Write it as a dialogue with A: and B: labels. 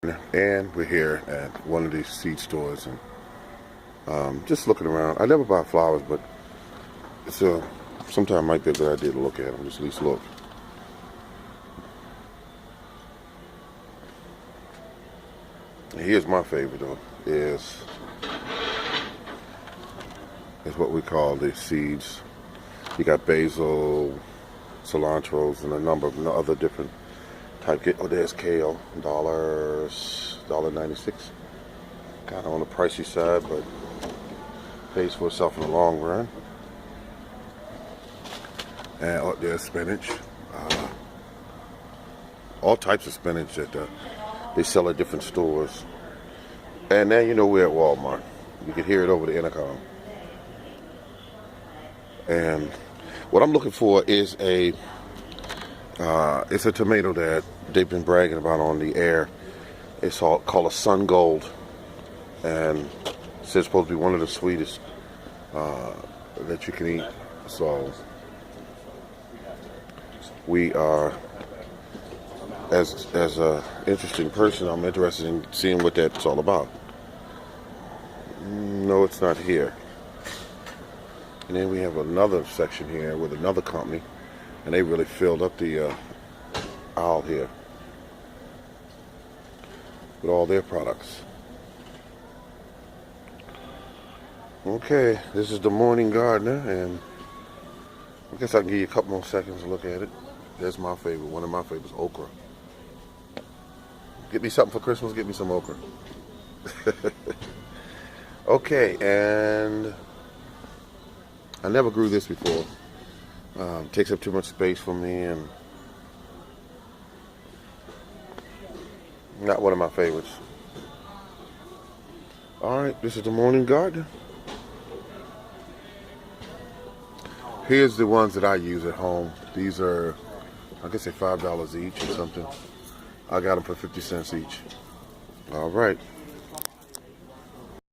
A: And we're here at one of these seed stores and just looking around. I never buy flowers, but it's sometimes might be a good idea to look at them, just at least look. And here's my favorite though, is what we call the seeds. You got basil, cilantros, and a number of other different type. Oh, there's kale, $1.96. Kind of on the pricey side, but pays for itself in the long run. And oh, there's spinach. All types of spinach that they sell at different stores. And now you know we're at Walmart. You can hear it over the intercom. And what I'm looking for is it's a tomato that they've been bragging about on the air. It's called a Sun Gold, and it's supposed to be one of the sweetest that you can eat. So we are, as a interesting person, I'm interested in seeing what that's all about. No, it's not here. And then we have another section here with another company, and they really filled up the aisle here with all their products. Okay, this is the Morning Gardener, and I guess I can give you a couple more seconds to look at it. There's my favorite, one of my favorites, okra. Get me something for Christmas, get me some okra. Okay, and I never grew this before. Takes up too much space for me, and not one of my favorites. Alright, this is the Morning Gardener. Here's the ones that I use at home. These are, I guess, $5 each or something. I got them for 50 cents each. Alright.